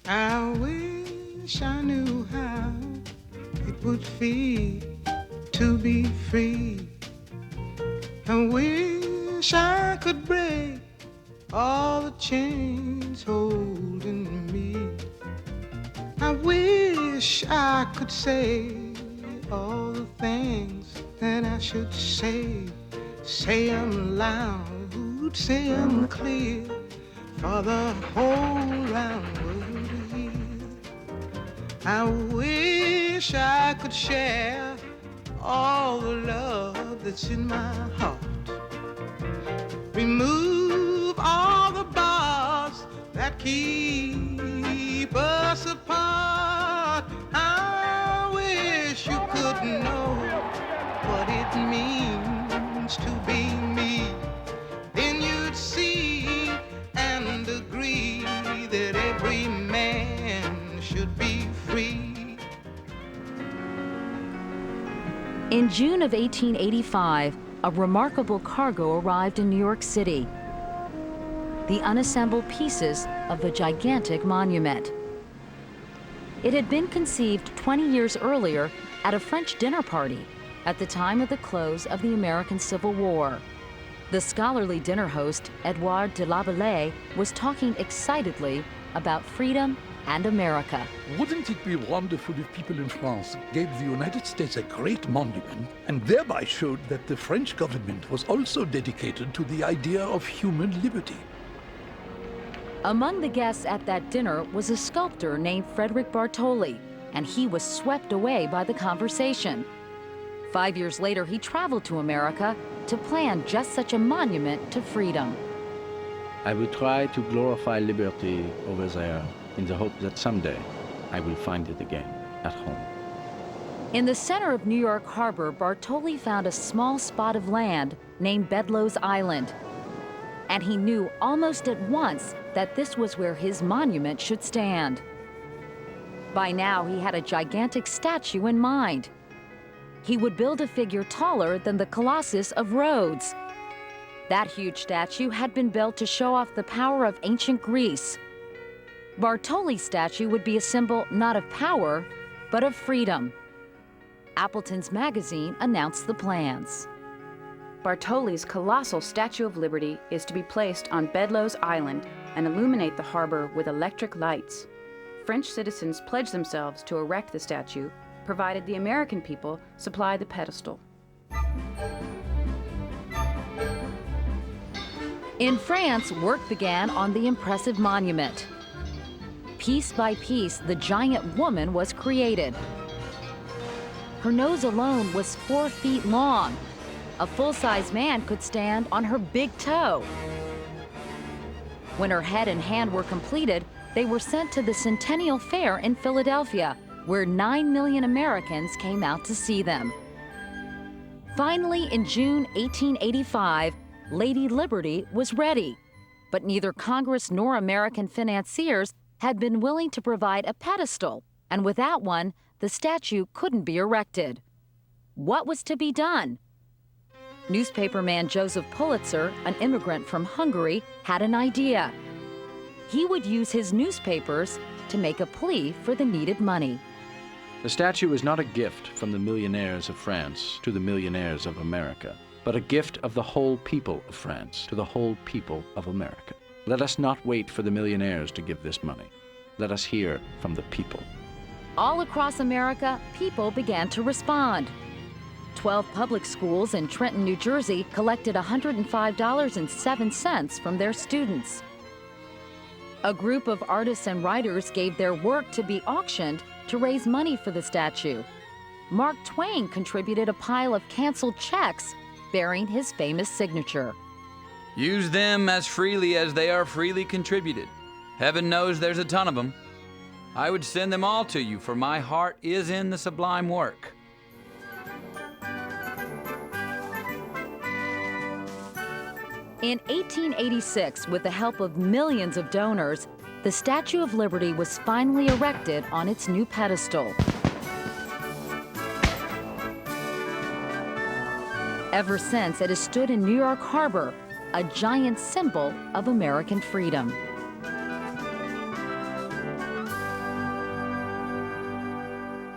I wish I knew how it would feel to be free. I wish I could break all the chains holding me. I wish I could say all the things that I should say. Say them loud, say them clear, for the whole round world to hear. I wish I could share all the love that's in my heart. Remove all the bars that keep us apart. I wish you could know what it means to be me. Then you'd see and agree that every man should be free. In June of 1885, a remarkable cargo arrived in New York City. The unassembled pieces of the gigantic monument. It had been conceived 20 years earlier at a French dinner party at the time of the close of the American Civil War. The scholarly dinner host, Edouard de Lavallee, was talking excitedly about freedom and America. Wouldn't it be wonderful if people in France gave the United States a great monument and thereby showed that the French government was also dedicated to the idea of human liberty? Among the guests at that dinner was a sculptor named Frederick Bartoli, and he was swept away by the conversation. 5 years later, he traveled to America to plan just such a monument to freedom. I will try to glorify liberty over there in the hope that someday I will find it again at home. In the center of New York Harbor, Bartoli found a small spot of land named Bedloe's Island. And he knew almost at once that this was where his monument should stand. By now, he had a gigantic statue in mind. He would build a figure taller than the Colossus of Rhodes. That huge statue had been built to show off the power of ancient Greece. Bartoli's statue would be a symbol not of power, but of freedom. Appleton's magazine announced the plans. Bartoli's colossal Statue of Liberty is to be placed on Bedloe's Island and illuminate the harbor with electric lights. French citizens pledged themselves to erect the statue, provided the American people supply the pedestal. In France, work began on the impressive monument. Piece by piece, the giant woman was created. Her nose alone was 4 feet long. A full-size man could stand on her big toe. When her head and hand were completed, they were sent to the Centennial Fair in Philadelphia, where 9 million Americans came out to see them. Finally, in June 1885, Lady Liberty was ready, but neither Congress nor American financiers had been willing to provide a pedestal, and without one, the statue couldn't be erected. What was to be done? Newspaperman Joseph Pulitzer, an immigrant from Hungary, had an idea. He would use his newspapers to make a plea for the needed money. The statue is not a gift from the millionaires of France to the millionaires of America, but a gift of the whole people of France to the whole people of America. Let us not wait for the millionaires to give this money. Let us hear from the people. All across America, people began to respond. 12 public schools in Trenton, New Jersey collected $105.07 from their students. A group of artists and writers gave their work to be auctioned to raise money for the statue. Mark Twain contributed a pile of canceled checks bearing his famous signature. Use them as freely as they are freely contributed. Heaven knows there's a ton of them. I would send them all to you, for my heart is in the sublime work. In 1886, with the help of millions of donors, the Statue of Liberty was finally erected on its new pedestal. Ever since, it has stood in New York Harbor, a giant symbol of American freedom.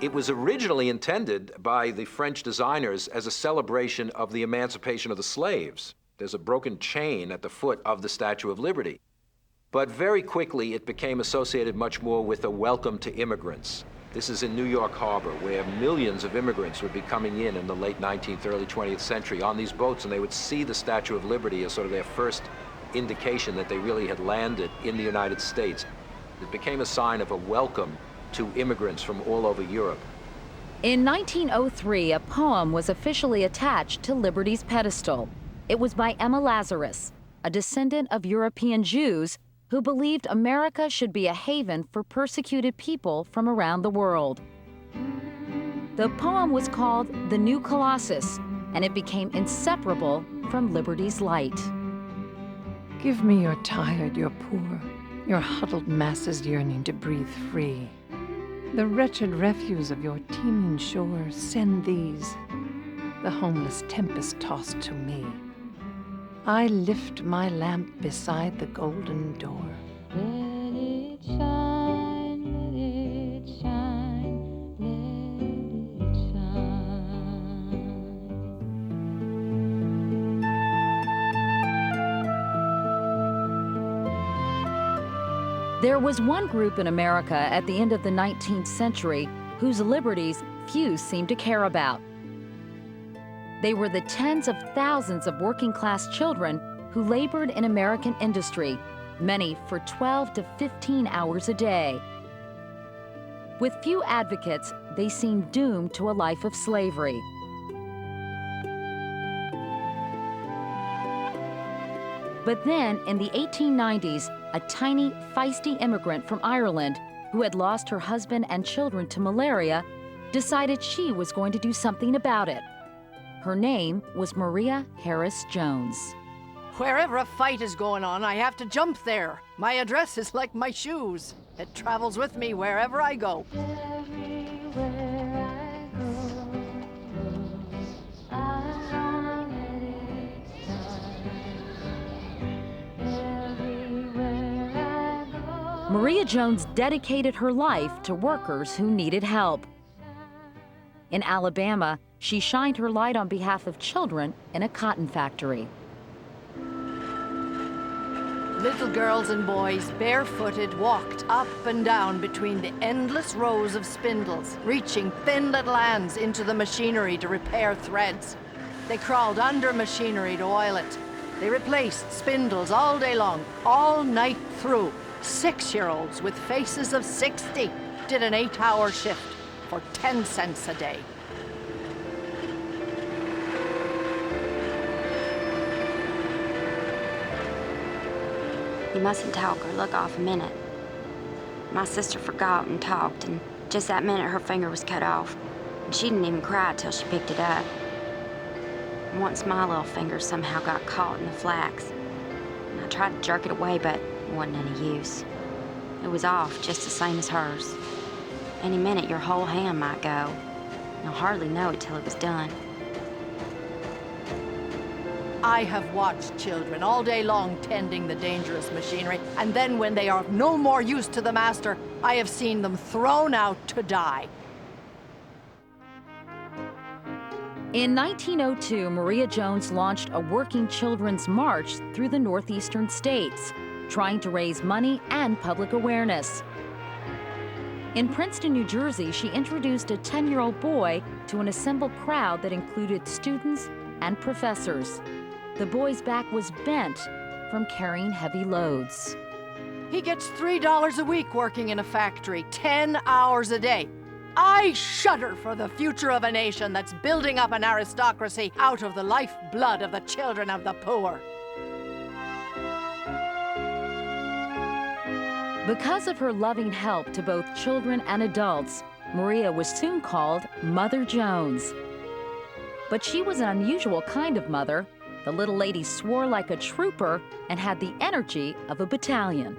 It was originally intended by the French designers as a celebration of the emancipation of the slaves. There's a broken chain at the foot of the Statue of Liberty. But very quickly, it became associated much more with a welcome to immigrants. This is in New York Harbor, where millions of immigrants would be coming in the late 19th, early 20th century on these boats, and they would see the Statue of Liberty as sort of their first indication that they really had landed in the United States. It became a sign of a welcome to immigrants from all over Europe. In 1903, a poem was officially attached to Liberty's pedestal. It was by Emma Lazarus, a descendant of European Jews who believed America should be a haven for persecuted people from around the world. The poem was called The New Colossus, and it became inseparable from Liberty's light. Give me your tired, your poor, your huddled masses yearning to breathe free. The wretched refuse of your teeming shore, send these, the homeless tempest-tossed to me. I lift my lamp beside the golden door. Let it shine, let it shine, let it shine. There was one group in America at the end of the 19th century whose liberties few seemed to care about. They were the tens of thousands of working-class children who labored in American industry, many for 12 to 15 hours a day. With few advocates, they seemed doomed to a life of slavery. But then, in the 1890s, a tiny, feisty immigrant from Ireland who had lost her husband and children to malaria decided she was going to do something about it. Her name was Maria Harris Jones. Wherever a fight is going on, I have to jump there. My address is like my shoes. It travels with me wherever I go. Everywhere I go, I let it shine. Everywhere I go. Maria Jones dedicated her life to workers who needed help. In Alabama, she shined her light on behalf of children in a cotton factory. Little girls and boys, barefooted, walked up and down between the endless rows of spindles, reaching thin little hands into the machinery to repair threads. They crawled under machinery to oil it. They replaced spindles all day long, all night through. 6-year-olds with faces of 60 did an 8-hour shift for 10 cents a day. You mustn't talk or look off a minute. My sister forgot and talked, and just that minute her finger was cut off. And she didn't even cry till she picked it up. Once my little finger somehow got caught in the flax. And I tried to jerk it away, but it wasn't any use. It was off just the same as hers. Any minute your whole hand might go. And I'll hardly know it till it was done. I have watched children all day long tending the dangerous machinery, and then when they are of no more use to the master, I have seen them thrown out to die. In 1902, Maria Jones launched a working children's march through the northeastern states, trying to raise money and public awareness. In Princeton, New Jersey, she introduced a 10-year-old boy to an assembled crowd that included students and professors. The boy's back was bent from carrying heavy loads. He gets $3 a week working in a factory, 10 hours a day. I shudder for the future of a nation that's building up an aristocracy out of the lifeblood of the children of the poor. Because of her loving help to both children and adults, Maria was soon called Mother Jones. But she was an unusual kind of mother. The little lady swore like a trooper and had the energy of a battalion.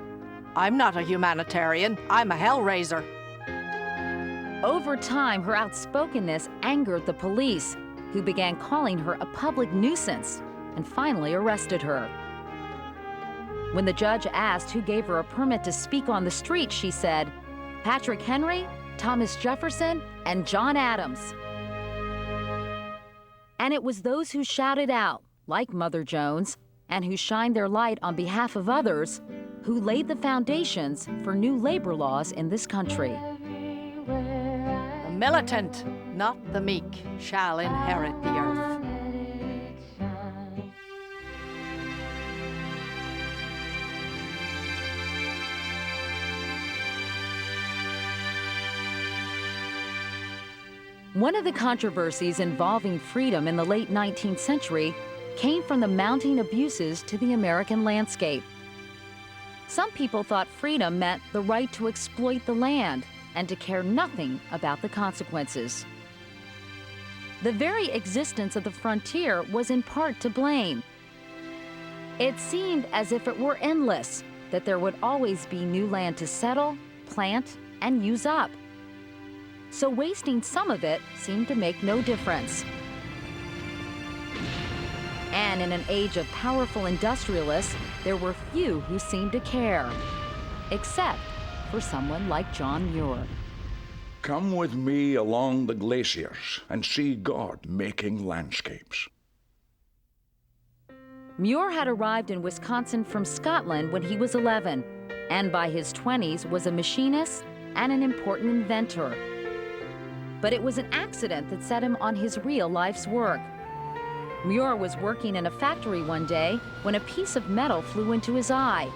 I'm not a humanitarian. I'm a hellraiser. Over time, her outspokenness angered the police, who began calling her a public nuisance and finally arrested her. When the judge asked who gave her a permit to speak on the street, she said, "Patrick Henry, Thomas Jefferson and John Adams. And it was those who shouted out, like Mother Jones, and who shined their light on behalf of others, who laid the foundations for new labor laws in this country. The militant, not the meek, shall inherit the earth. One of the controversies involving freedom in the late 19th century came from the mounting abuses to the American landscape. Some people thought freedom meant the right to exploit the land and to care nothing about the consequences. The very existence of the frontier was in part to blame. It seemed as if it were endless, that there would always be new land to settle, plant, and use up. So wasting some of it seemed to make no difference. And in an age of powerful industrialists, there were few who seemed to care, except for someone like John Muir. Come with me along the glaciers and see God making landscapes. Muir had arrived in Wisconsin from Scotland when he was 11, and by his 20s was a machinist and an important inventor. But it was an accident that set him on his real life's work. Muir was working in a factory one day when a piece of metal flew into his eye.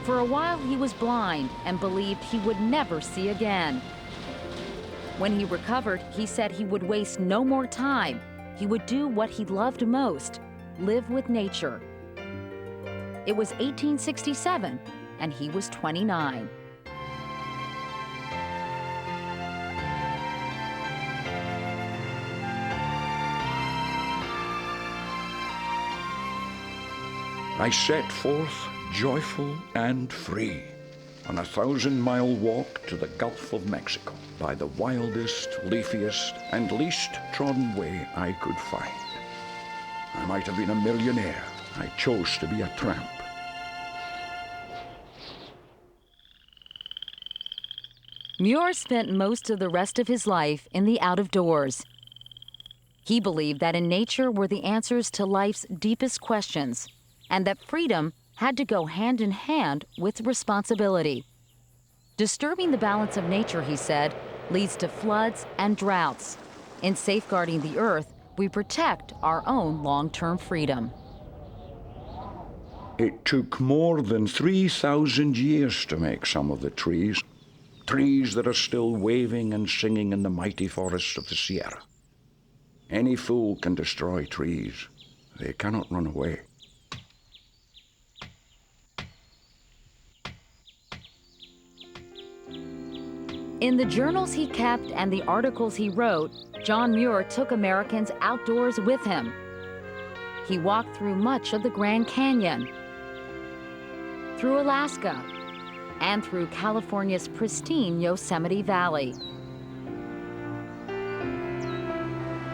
For a while he was blind and believed he would never see again. When he recovered, he said he would waste no more time. He would do what he loved most, live with nature. It was 1867, and he was 29. I set forth joyful and free on a 1,000-mile walk to the Gulf of Mexico by the wildest, leafiest, and least trodden way I could find. I might have been a millionaire. I chose to be a tramp. Muir spent most of the rest of his life in the out-of-doors. He believed that in nature were the answers to life's deepest questions, and that freedom had to go hand in hand with responsibility. Disturbing the balance of nature, he said, leads to floods and droughts. In safeguarding the earth, we protect our own long-term freedom. It took more than 3,000 years to make some of the trees that are still waving and singing in the mighty forests of the Sierra. Any fool can destroy trees. They cannot run away. In the journals he kept and the articles he wrote, John Muir took Americans outdoors with him. He walked through much of the Grand Canyon, through Alaska, and through California's pristine Yosemite Valley.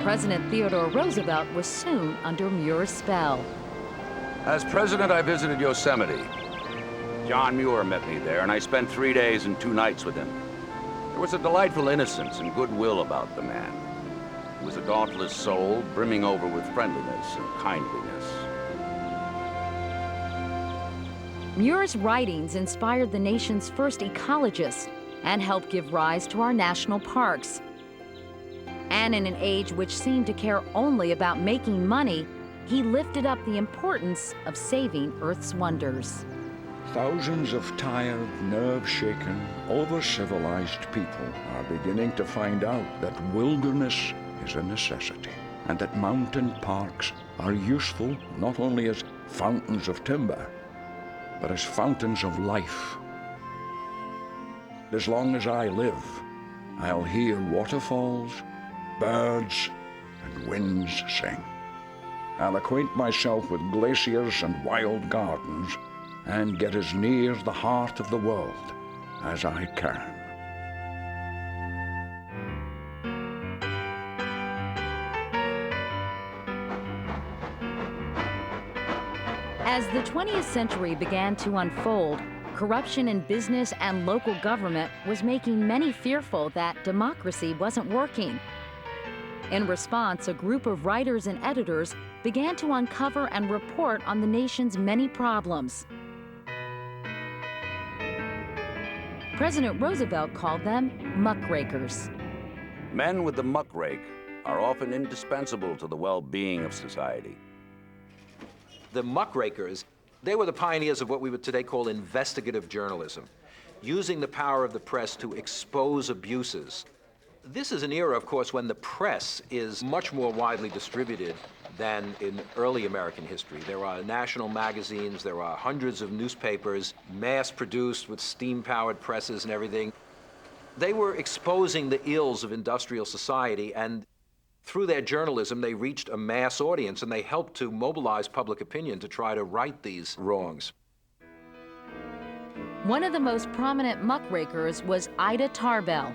President Theodore Roosevelt was soon under Muir's spell. As president, I visited Yosemite. John Muir met me there, and I spent 3 days and 2 nights with him. There was a delightful innocence and goodwill about the man. He was a dauntless soul, brimming over with friendliness and kindliness. Muir's writings inspired the nation's first ecologists and helped give rise to our national parks. And in an age which seemed to care only about making money, he lifted up the importance of saving Earth's wonders. Thousands of tired, nerve-shaken, over-civilized people are beginning to find out that wilderness is a necessity, and that mountain parks are useful not only as fountains of timber, but as fountains of life. As long as I live, I'll hear waterfalls, birds, and winds sing. I'll acquaint myself with glaciers and wild gardens and get as near the heart of the world as I can. As the 20th century began to unfold, Corruption in business and local government was making many fearful that democracy wasn't working. In response, a group of writers and editors began to uncover and report on the nation's many problems. President Roosevelt called them muckrakers. Men with the muckrake are often indispensable to the well-being of society. The muckrakers, they were the pioneers of what we would today call investigative journalism, using the power of the press to expose abuses. This is an era, of course, when the press is much more widely distributed than in early American history. There are national magazines, there are hundreds of newspapers, mass-produced with steam-powered presses and everything. They were exposing the ills of industrial society, and through their journalism, they reached a mass audience, and they helped to mobilize public opinion to try to right these wrongs. One of the most prominent muckrakers was Ida Tarbell.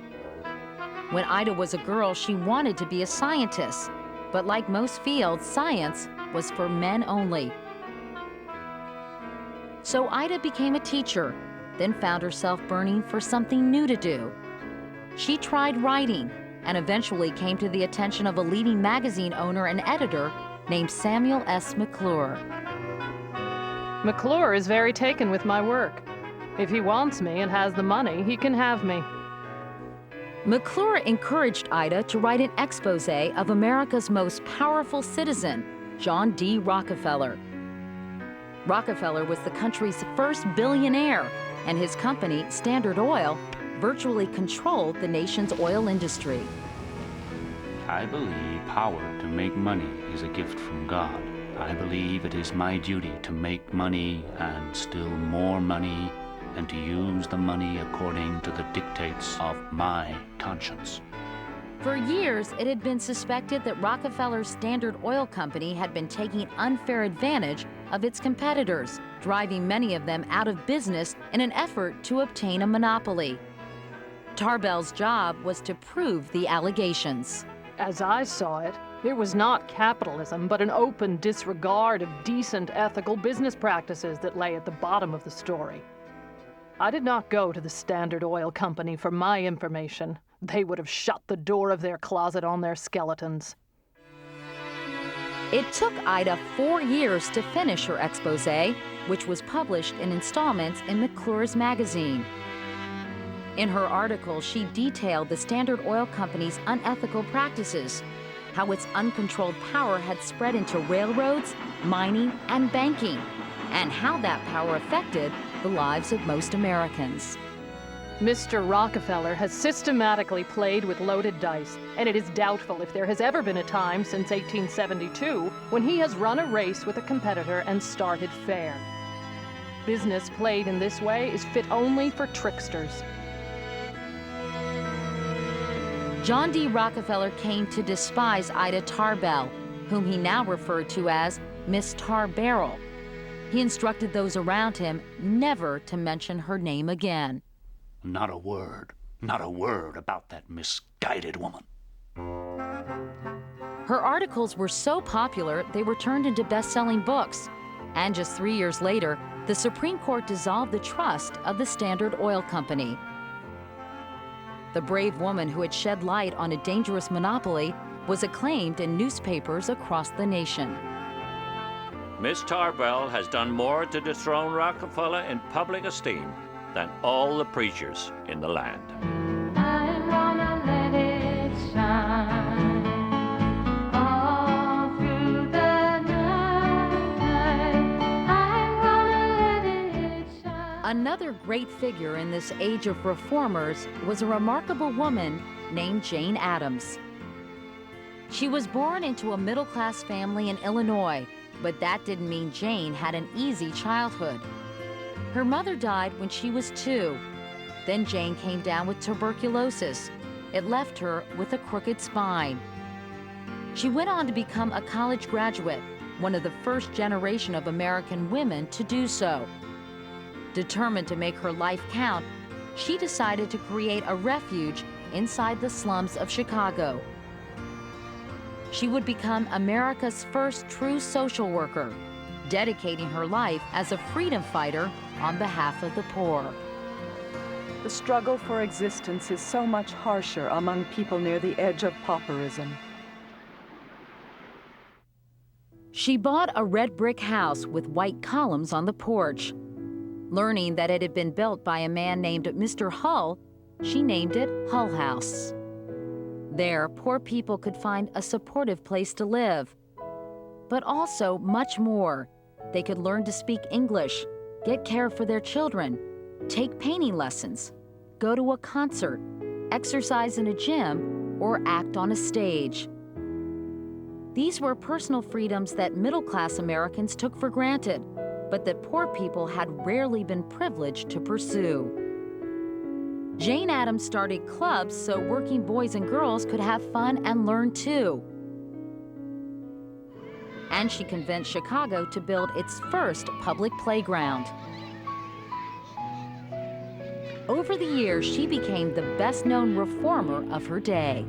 When Ida was a girl, she wanted to be a scientist, but like most fields, science was for men only. So Ida became a teacher, then found herself burning for something new to do. She tried writing, and eventually came to the attention of a leading magazine owner and editor named Samuel S. McClure. McClure is very taken with my work. If he wants me and has the money, he can have me. McClure encouraged Ida to write an expose of America's most powerful citizen, John D. Rockefeller. Rockefeller was the country's first billionaire, and his company, Standard Oil, virtually controlled the nation's oil industry. I believe power to make money is a gift from God. I believe it is my duty to make money and still more money, and to use the money according to the dictates of my conscience. For years, it had been suspected that Rockefeller's Standard Oil Company had been taking unfair advantage of its competitors, driving many of them out of business in an effort to obtain a monopoly. Tarbell's job was to prove the allegations. As I saw it, it was not capitalism, but an open disregard of decent, ethical business practices that lay at the bottom of the story. I did not go to the Standard Oil Company for my information. They would have shut the door of their closet on their skeletons. It took Ida 4 years to finish her expose, which was published in installments in McClure's magazine. In her article, she detailed the Standard Oil Company's unethical practices, how its uncontrolled power had spread into railroads, mining, and banking, and how that power affected the lives of most Americans. Mr. Rockefeller has systematically played with loaded dice, and it is doubtful if there has ever been a time since 1872 when he has run a race with a competitor and started fair. Business played in this way is fit only for tricksters. John D. Rockefeller came to despise Ida Tarbell, whom he now referred to as Miss Tarbell. He instructed those around him never to mention her name again. Not a word about that misguided woman. Her articles were so popular, they were turned into best-selling books. And just 3 years later, the Supreme Court dissolved the trust of the Standard Oil Company. The brave woman who had shed light on a dangerous monopoly was acclaimed in newspapers across the nation. Miss Tarbell has done more to dethrone Rockefeller in public esteem than all the preachers in the land. I'm gonna let it shine all through the night. I'm gonna let it shine. Another great figure in this age of reformers was a remarkable woman named Jane Addams. She was born into a middle-class family in Illinois, but that didn't mean Jane had an easy childhood. Her mother died when she was 2. Then Jane came down with tuberculosis. It left her with a crooked spine. She went on to become a college graduate, one of the first generation of American women to do so. Determined to make her life count, she decided to create a refuge inside the slums of Chicago. She would become America's first true social worker, dedicating her life as a freedom fighter on behalf of the poor. The struggle for existence is so much harsher among people near the edge of pauperism. She bought a red brick house with white columns on the porch. Learning that it had been built by a man named Mr. Hull, she named it Hull House. There, poor people could find a supportive place to live, but also much more. They could learn to speak English, get care for their children, take painting lessons, go to a concert, exercise in a gym, or act on a stage. These were personal freedoms that middle-class Americans took for granted, but that poor people had rarely been privileged to pursue. Jane Addams started clubs so working boys and girls could have fun and learn too. And she convinced Chicago to build its first public playground. Over the years, she became the best-known reformer of her day.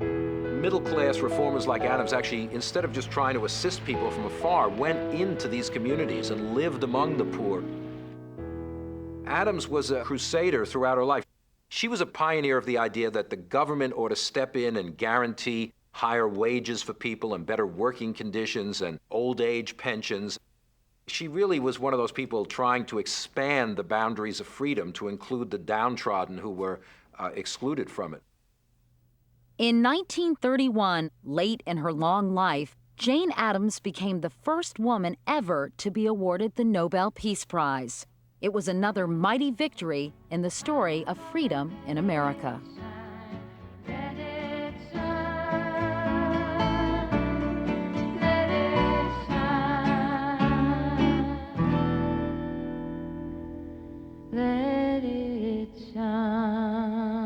Middle-class reformers like Addams actually, instead of just trying to assist people from afar, went into these communities and lived among the poor. Addams was a crusader throughout her life. She was a pioneer of the idea that the government ought to step in and guarantee higher wages for people and better working conditions and old age pensions. She really was one of those people trying to expand the boundaries of freedom to include the downtrodden who were excluded from it. In 1931, late in her long life, Jane Addams became the first woman ever to be awarded the Nobel Peace Prize. It was another mighty victory in the story of freedom in America. Let it shine.